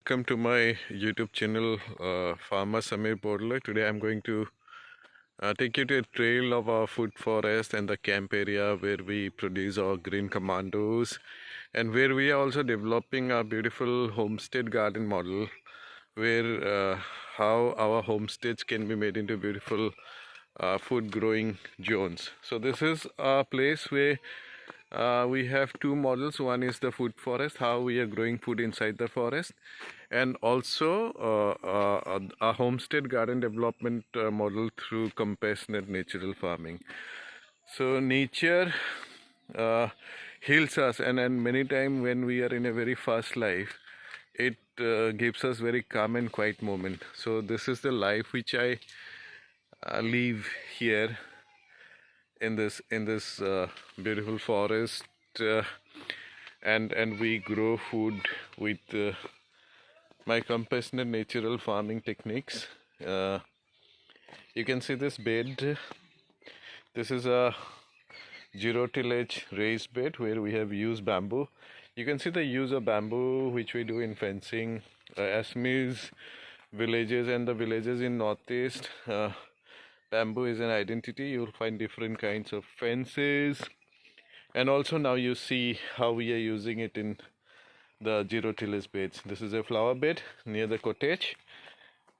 welcome to my YouTube channel, Farmer Samir Bodle. Today I'm going to take you to a trail of our food forest and the camp area where we produce our green commandos, and where we are also developing a beautiful homestead garden model where how our homesteads can be made into beautiful food growing zones. So this is a place where we have two models. One is the food forest, how we are growing food inside the forest, and also a homestead garden development model through compassionate natural farming. So nature heals us, and many times when we are in a very fast life, it gives us very calm and quiet moment. So this is the life which I live here in this beautiful forest, uh, and we grow food with my compassionate natural farming techniques. Uh, you can see this bed. This is a zero tillage raised bed where we have used bamboo. You can see the use of bamboo which we do in fencing. Assamese villages and the villages in northeast, bamboo is an identity. You'll find different kinds of fences, and also now you see how we are using it in the zero tillage beds. This is a flower bed near the cottage,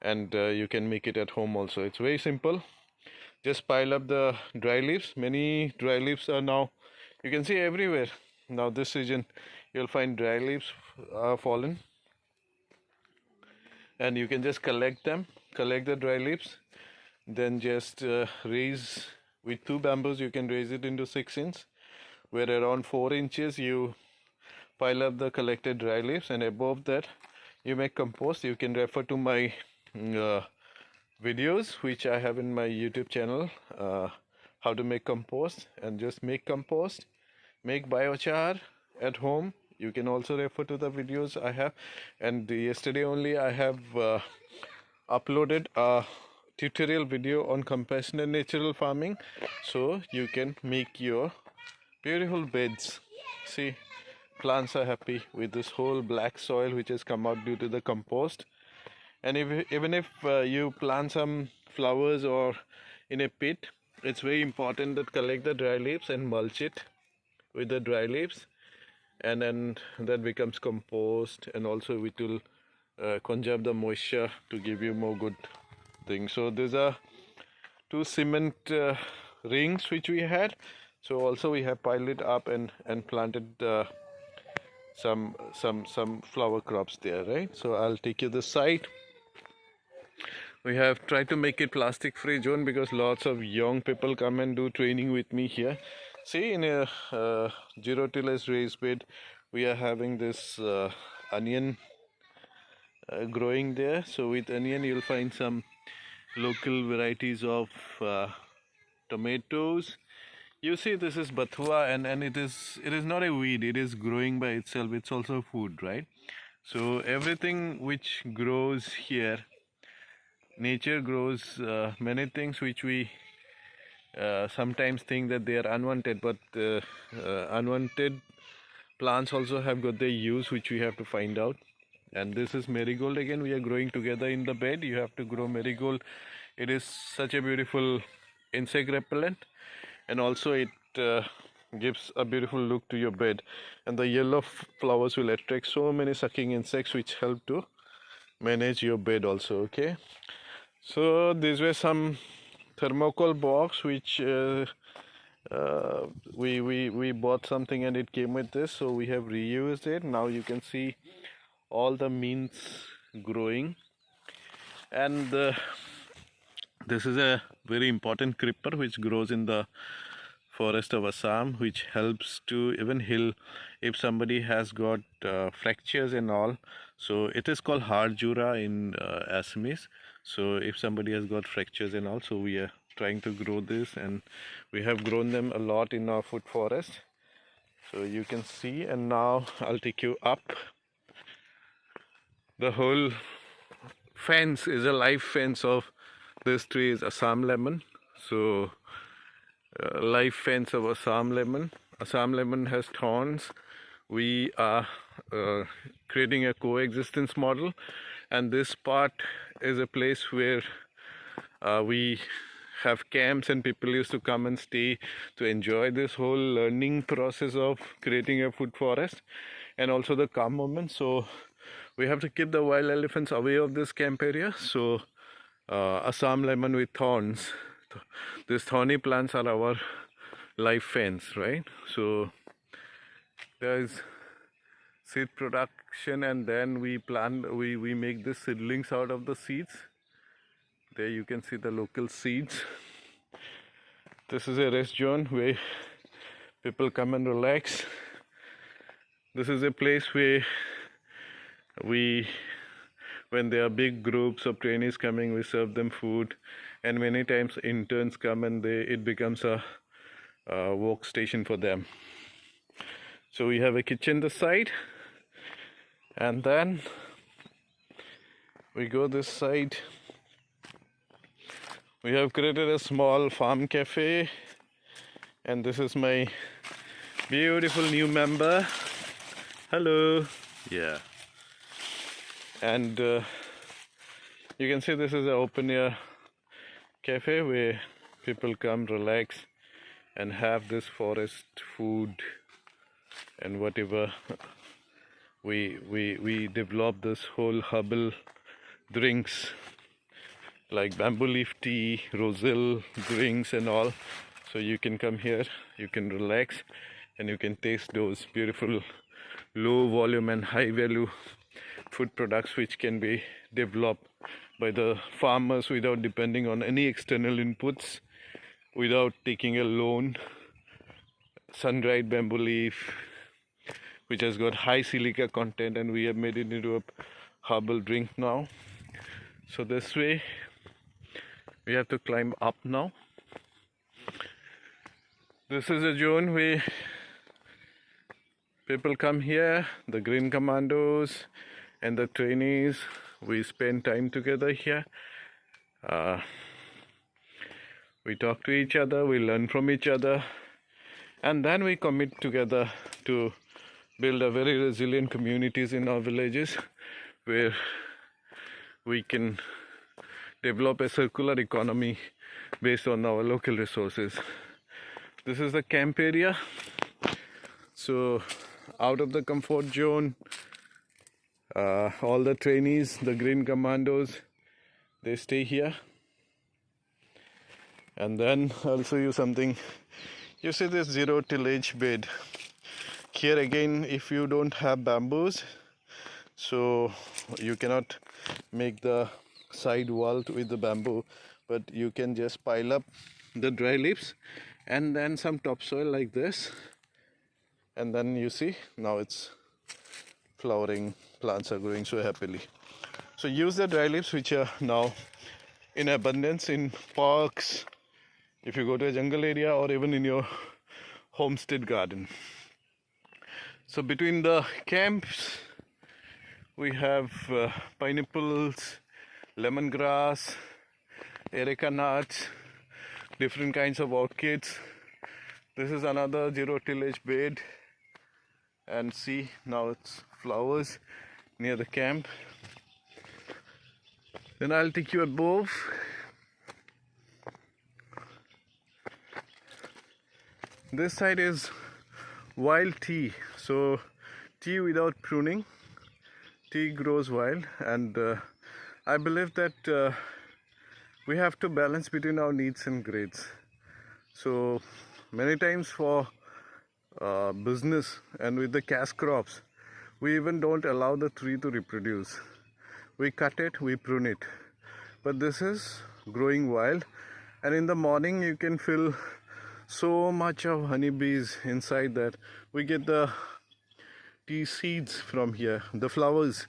and you can make it at home also. It's very simple. Just pile up the dry leaves. Many dry leaves are now, you can see everywhere. Now this season you'll find dry leaves fallen, and you can just collect the dry leaves, then just raise with two bamboos. You can raise it into 6 inches, where around 4 inches you pile up the collected dry leaves, and above that you make compost. You can refer to my videos which I have in my YouTube channel, how to make compost, and just make compost, make biochar at home. You can also refer to the videos I have, and yesterday only I have uploaded a tutorial video on compassionate natural farming, so you can make your beautiful beds. See, plants are happy with this whole black soil which has come out due to the compost. And even if you plant some flowers or in a pit, it's very important that collect the dry leaves and mulch it with the dry leaves, and then that becomes compost, and also it will conserve the moisture to give you more good things. So these are two cement rings which we had. So also we have piled it up and planted some flower crops there, right? So I'll take you the site. We have tried to make it plastic free zone because lots of young people come and do training with me here. See, in a zero tillage raised bed, we are having this onion growing there. So with onion you'll find some local varieties of tomatoes. You see, this is bathua, and it is not a weed, it is growing by itself. It's also food, right? So everything which grows here, nature grows many things which we sometimes think that they are unwanted, but unwanted plants also have got their use which we have to find out. And this is marigold. Again, we are growing together in the bed. You have to grow marigold. It is such a beautiful insect repellent, and also it gives a beautiful look to your bed. And the yellow flowers will attract so many sucking insects which help to manage your bed also. Okay, so these were some thermocol box which we bought something and it came with this, so we have reused it. Now you can see all the mints growing, and this is a very important creeper which grows in the forest of Assam, which helps to even heal if somebody has got fractures and all. So it is called harjura in Assamese. So if somebody has got fractures and all, so we are trying to grow this, and we have grown them a lot in our food forest. So you can see, and now I'll take you up. The whole fence is a live fence of this tree is Assam lemon. So live fence of Assam lemon. Assam lemon has thorns we are creating a coexistence model, and this part is a place where we have camps and people used to come and stay to enjoy this whole learning process of creating a food forest and also the calm moment. So we have to keep the wild elephants away of this camp area. So Assam lemon with thorns, these thorny plants are our live fence, right? So there is seed production, and then we plant, we make the seedlings out of the seeds. There you can see the local seeds. This is a rest zone where people come and relax. This is a place where when there are big groups of trainees coming, we serve them food, and many times interns come and it becomes a workstation for them. So we have a kitchen this side, and then we go this side. We have created a small farm cafe, and this is my beautiful new member. Hello. Yeah. And you can see this is an open air cafe where people come, relax, and have this forest food and whatever. We develop this whole herbal drinks like bamboo leaf tea, roselle drinks and all. So you can come here, you can relax, and you can taste those beautiful low volume and high value food products which can be developed by the farmers without depending on any external inputs, without taking a loan. Sun-dried bamboo leaf which has got high silica content, and we have made it into a herbal drink now. So this way we have to climb up now. This is a zone where people come here, the green commandos and the trainees. We spend time together here. We talk to each other, we learn from each other, and then we commit together to build a very resilient communities in our villages where we can develop a circular economy based on our local resources. This is the camp area. So out of the comfort zone, all the trainees, the green commandos, they stay here. And then I'll show you something. You see this zero tillage bed. Here again, if you don't have bamboos, so you cannot make the side wall with the bamboo, but you can just pile up the dry leaves and then some topsoil like this, and then you see now it's flowering, plants are growing so happily. So use the dry leaves which are now in abundance in parks, if you go to a jungle area, or even in your homestead garden. So between the camps we have pineapples, lemongrass, areca nuts, different kinds of orchids. This is another zero tillage bed, and see now it's flowers near the camp. Then I'll take you above. This side is wild tea. So tea without pruning. Tea grows wild, and I believe that we have to balance between our needs and grades. So many times for business and with the cash crops, we even don't allow the tree to reproduce. We cut it, we prune it. But this is growing wild, and in the morning you can feel so much of honeybees inside that. We get the tea seeds from here, the flowers,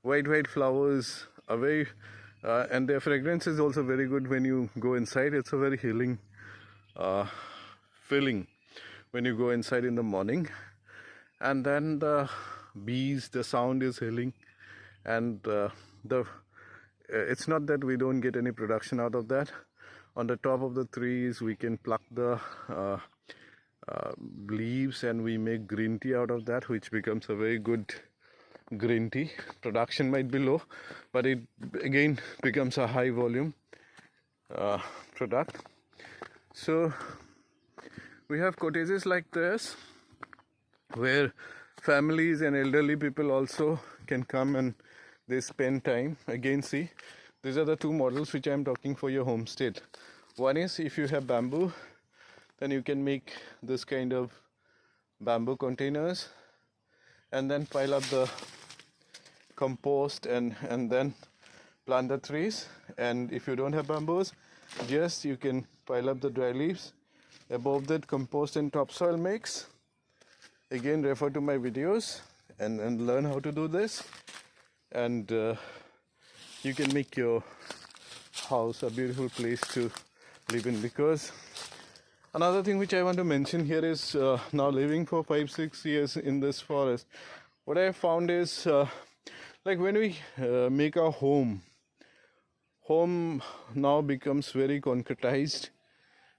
white flowers are very and their fragrance is also very good when you go inside. It's a very healing feeling when you go inside in the morning. And then the bees, the sound is healing, and it's not that we don't get any production out of that. On the top of the trees we can pluck the leaves, and we make green tea out of that, which becomes a very good green tea. Production might be low, but it again becomes a high volume product. So we have cottages like this where families and elderly people also can come and they spend time. Again, see, these are the two models which I am talking for your homestead. One is if you have bamboo, then you can make this kind of bamboo containers and then pile up the compost and then plant the trees. And if you don't have bamboos, just you can pile up the dry leaves. Above that, compost and topsoil mix. Again, refer to my videos and learn how to do this, and you can make your house a beautiful place to live in. Because another thing which I want to mention here is now living for 5-6 years in this forest, what I found is like when we make our home now becomes very concretized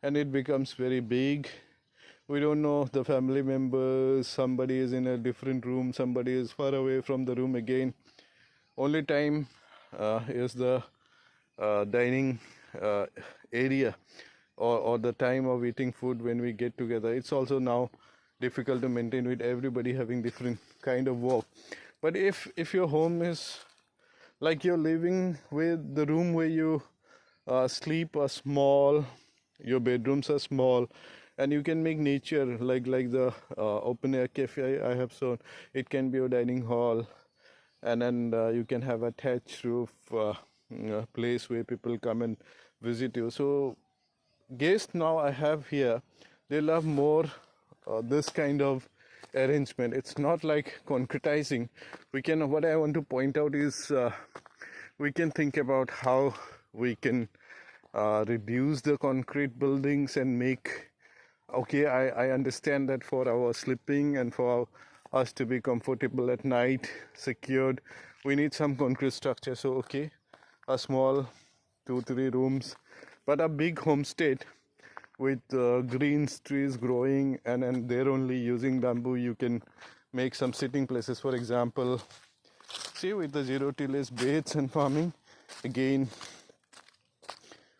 and it becomes very big. We don't know the family members, somebody is in a different room, somebody is far away from the room again. Only time is the dining area or the time of eating food when we get together. It's also now difficult to maintain with everybody having different kind of work. But if your home is like you're living with the room where you sleep are small, your bedrooms are small, and you can make nature like the open air cafe I have shown. It can be a dining hall, and then you can have a thatched roof place where people come and visit you. So guests now I have here, they love more this kind of arrangement. It's not like concretizing. What I want to point out is we can think about how we can reduce the concrete buildings and make, okay, I understand that for our sleeping and for us to be comfortable at night, secured, we need some concrete structure. So okay, a small 2-3 rooms, but a big homestead with green trees growing, and they're only using bamboo. You can make some sitting places. For example, see, with the zero tillage beds and farming, again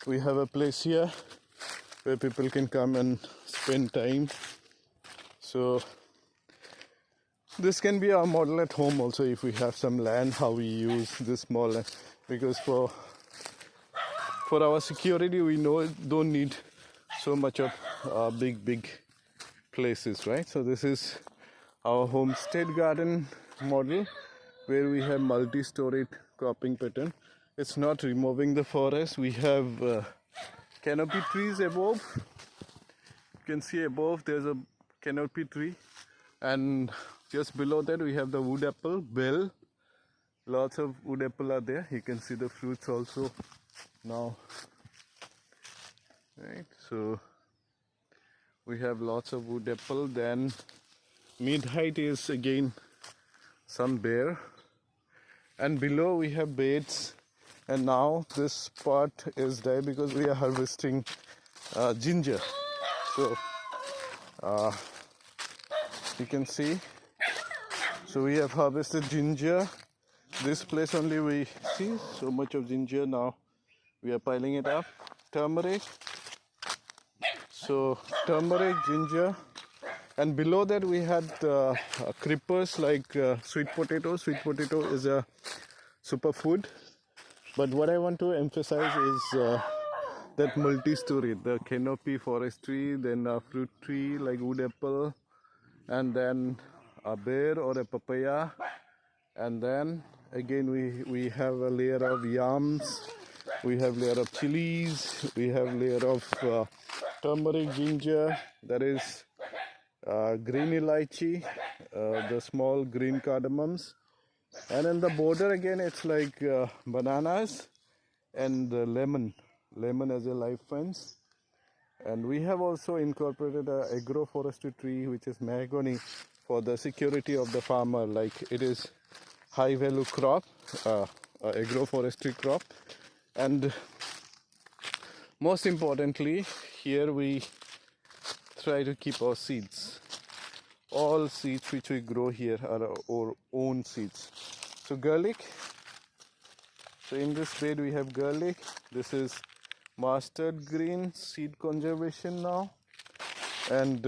we have a place here where people can come and spend time. So this can be our model at home also, if we have some land, how we use this small land. Because for our security, we don't need so much of big places, right? So this is our homestead garden model where we have multi-storied cropping pattern. It's not removing the forest. We have canopy trees above. You can see above there's a canopy tree, and just below that we have the wood apple, bell. Lots of wood apple are there. You can see the fruits also now, right? So we have lots of wood apple. Then mid height is again some bear, and below we have beds. And now this part is there because we are harvesting ginger. So you can see, so we have harvested ginger. This place only we see so much of ginger. Now we are piling it up. Turmeric, so turmeric, ginger, and below that we had creepers like sweet potato. Sweet potato is a superfood. But what I want to emphasize is that multi-story, the canopy forestry, then a fruit tree like wood apple, and then a bear or a papaya, and then again we have a layer of yams, we have layer of chilies, we have layer of turmeric, ginger, that is green elaichi, the small green cardamoms. And in the border again, it's like bananas and lemon as a live fence. And we have also incorporated a agroforestry tree, which is mahogany, for the security of the farmer. Like it is high value crop, agroforestry crop. And most importantly, here we try to keep our seeds. All seeds which we grow here are our own seeds. So garlic. So in this bed we have garlic. This is mustard green seed conservation now, and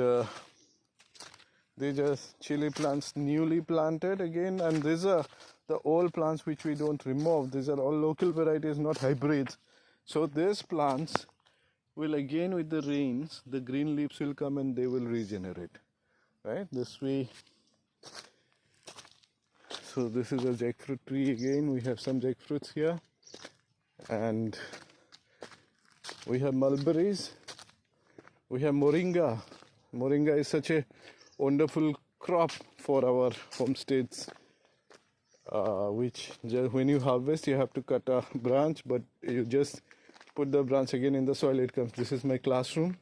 these are chili plants newly planted again, and these are the old plants which we don't remove. These are all local varieties, not hybrids. So these plants will again, with the rains, the green leaves will come and they will regenerate, right? This way. So this is a jackfruit tree again. We have some jackfruits here, and we have mulberries. We have moringa. Moringa is such a wonderful crop for our homesteads, which when you harvest you have to cut a branch, but you just put the branch again in the soil, it comes. This is my classroom,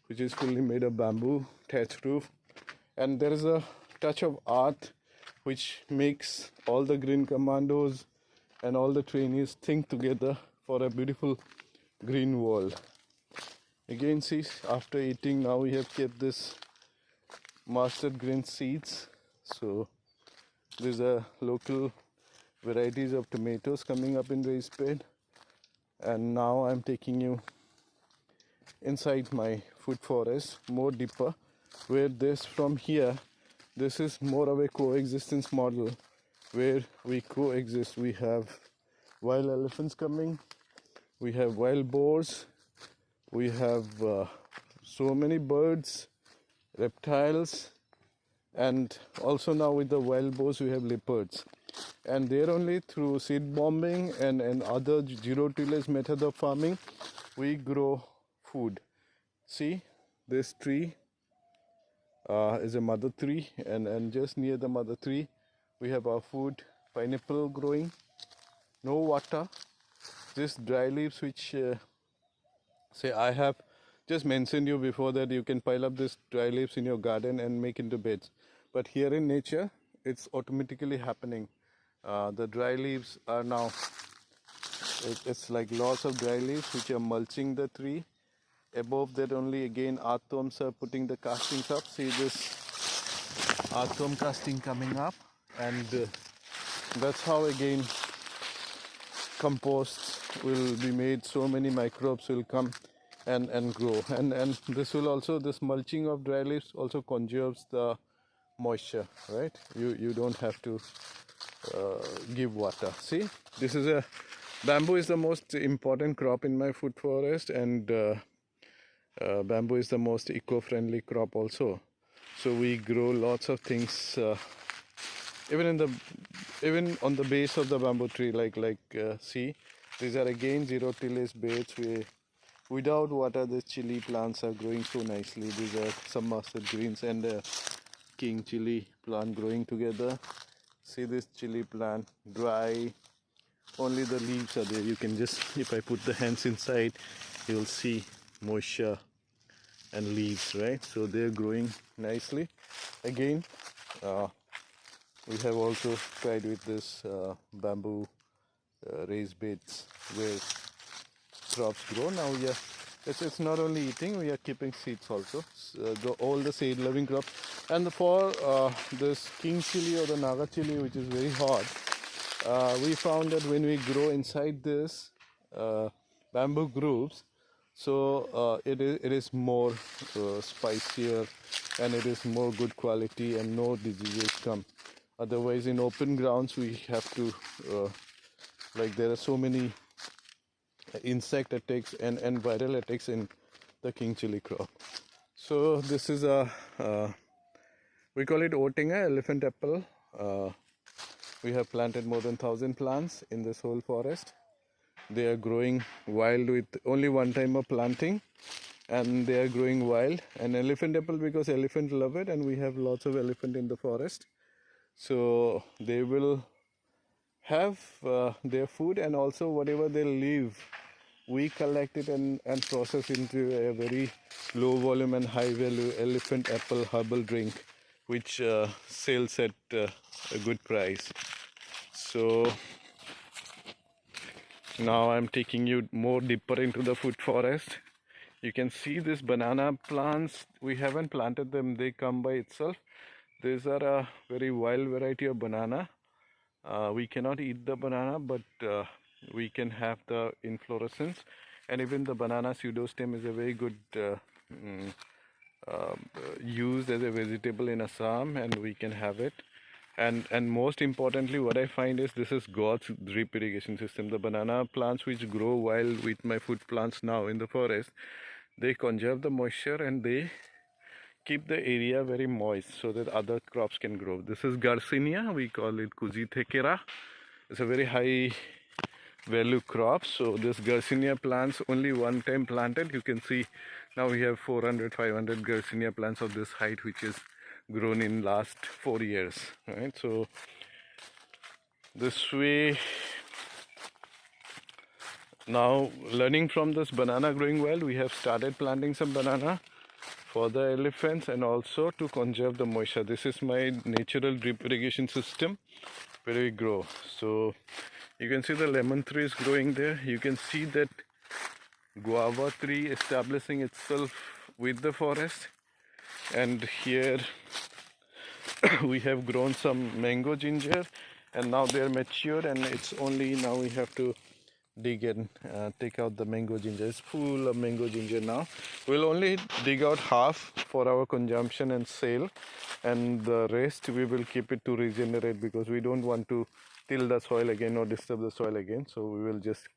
which is fully made of bamboo, thatched roof, and there is a touch of art which makes all the green commandos and all the trainees think together for a beautiful green world. Again, see, after eating, now we have kept this mustard green seeds. So these are local varieties of tomatoes coming up in raised bed. And now I'm taking you inside my food forest, more deeper, where this from here, this is more of a coexistence model where we coexist. We have wild elephants coming, we have wild boars, we have so many birds, reptiles, and also now with the wild boars we have leopards. And there only through seed bombing and other zero tillage method of farming we grow food. See, this tree is a mother tree, and just near the mother tree we have our food, pineapple growing, no water, just dry leaves which say I have just mentioned you before that you can pile up these dry leaves in your garden and make into beds. But here in nature, it's automatically happening. The dry leaves are now, it's like lots of dry leaves which are mulching the tree. Above that only again earthworms are putting the castings up. See this earthworm casting coming up, and that's how again composts will be made. So many microbes will come and grow, and this will also, this mulching of dry leaves also conserves the moisture, right? You don't have to give water. See, this is a bamboo is the most important crop in my food forest, and bamboo is the most eco-friendly crop also. So we grow lots of things even on the base of the bamboo tree, like see, these are again zero tillage beds where without water the chili plants are growing so nicely. These are some mustard greens and king chili plant growing together. See this chili plant, dry, only the leaves are there. You can just, if I put the hands inside, you'll see moisture and leaves, right? So they're growing nicely. Again, we have also tried with this bamboo raised beds where crops grow. Now it's not only eating, we are keeping seeds also, all the seed loving crops. And for this king chili or the naga chili, which is very hot, we found that when we grow inside this bamboo groups, so it is more spicier, and it is more good quality, and no diseases come. Otherwise in open grounds we have to like there are so many insect attacks and viral attacks in the king chili crop. So this is a we call it otinga, elephant apple. We have planted more than 1,000 plants in this whole forest. They are growing wild with only one time of planting, and they are growing wild. And elephant apple, because elephants love it, and we have lots of elephant in the forest, so they will have their food, and also whatever they leave, we collect it and process into a very low volume and high value elephant apple herbal drink, which sells at a good price. So now I'm taking you more deeper into the food forest. You can see these banana plants. We haven't planted them, they come by itself. These are a very wild variety of banana. We cannot eat the banana, but we can have the inflorescence. And even the banana pseudostem is a very good mm, used as a vegetable in Assam, and we can have it. And most importantly, what I find is this is God's drip irrigation system. The banana plants which grow wild with my food plants now in the forest, they conserve the moisture and they keep the area very moist so that other crops can grow. This is Garcinia, we call it Kujithekera. It's a very high value crop. So this Garcinia plants only one time planted. You can see now we have 400-500 Garcinia plants of this height, which is grown in last 4 years, right? So this way, now learning from this banana growing well, we have started planting some banana for the elephants and also to conserve the moisture. This is my natural drip irrigation system where we grow. So you can see the lemon tree is growing there. You can see that guava tree establishing itself with the forest. And here we have grown some mango ginger, and now they are matured, and it's only now we have to dig and take out the mango ginger. It's full of mango ginger now. We'll only dig out half for our consumption and sale, and the rest we will keep it to regenerate because we don't want to till the soil again or disturb the soil again. So we will just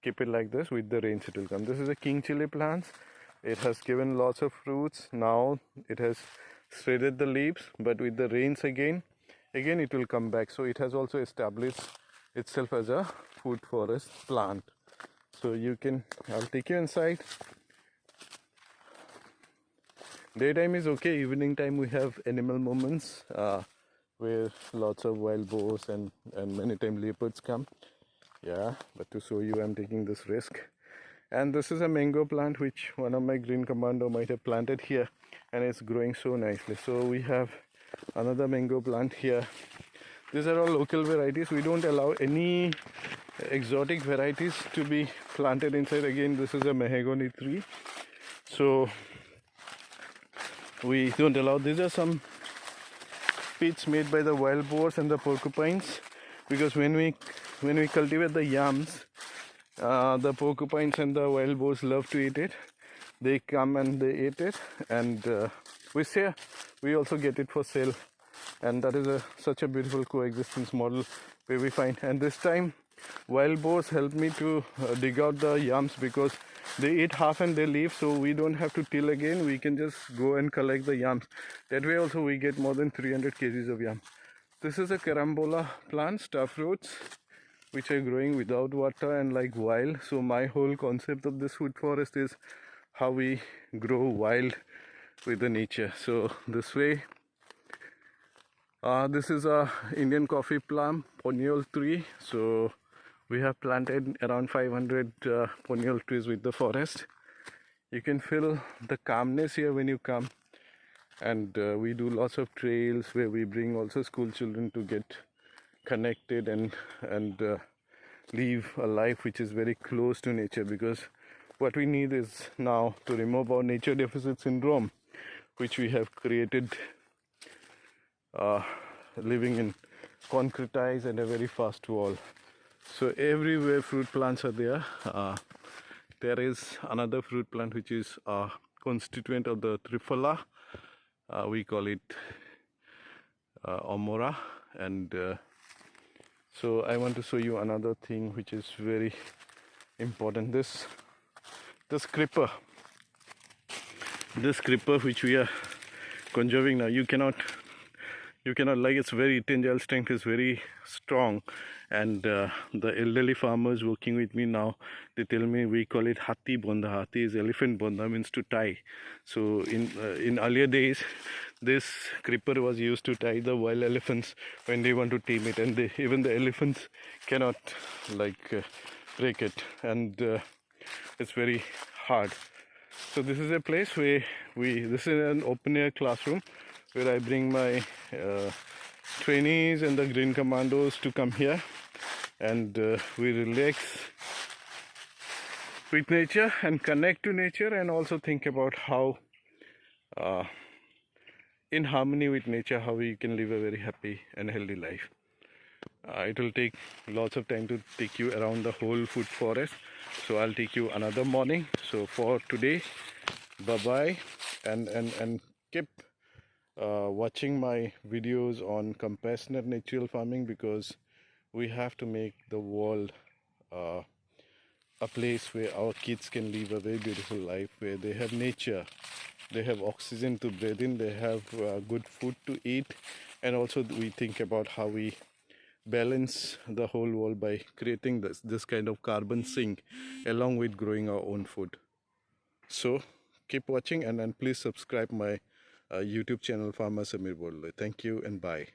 keep it like this. With the rains it will come. This is a king chili plant. It has given lots of fruits. Now it has shredded the leaves, but with the rains again it will come back. So it has also established itself as a food forest plant. So you can, I'll take you inside. Daytime is okay. Evening time we have animal moments where lots of wild boars and many times leopards come. Yeah, but to show you I'm taking this risk. And this is a mango plant which one of my green commando might have planted here, and it's growing so nicely. So we have another mango plant here. These are all local varieties. We don't allow any exotic varieties to be planted inside. Again, this is a mahogany tree, so we don't allow. These are some pits made by the wild boars and the porcupines, because when we cultivate the yams, the porcupines and the wild boars love to eat it. They come and they eat it, and we also get it for sale. And that is such a beautiful coexistence model where we find. And this time wild boars help me to dig out the yams, because they eat half and they leave, so we don't have to till again. We can just go and collect the yams. That way also we get more than 300 kgs of yam. This is a carambola plant, star fruits, which are growing without water and like wild. So my whole concept of this food forest is how we grow wild with the nature. So this way, this is a Indian coffee plum poniole tree. So we have planted around 500 poniole trees with the forest. You can feel the calmness here when you come. And we do lots of trails where we bring also school children to get connected and live a life which is very close to nature, because what we need is now to remove our nature deficit syndrome, which we have created living in concretized and a very fast world. So everywhere fruit plants are there. There is another fruit plant which is a constituent of the triphala. We call it Omora. And so I want to show you another thing which is very important. This creeper which we are conserving now, you cannot like, it's very tensile strength is very strong. And the elderly farmers working with me now, they tell me we call it hati bonda. Hati is elephant, bonda means to tie. So in earlier days, this creeper was used to tie the wild elephants when they want to tame it, and even the elephants cannot break it, and it's very hard. So this is a place where this is an open air classroom where I bring my trainees and the green commandos to come here, and we relax with nature and connect to nature, and also think about how uh, in harmony with nature, how we can live a very happy and healthy life. It will take lots of time to take you around the whole food forest, so I'll take you another morning. So for today, bye bye, and keep watching my videos on compassionate natural farming, because we have to make the world uh, a place where our kids can live a very beautiful life, where they have nature, they have oxygen to breathe in, they have good food to eat, and also we think about how we balance the whole world by creating this kind of carbon sink along with growing our own food. So keep watching, and please subscribe my YouTube channel Farmer Samir Bodle. Thank you and bye.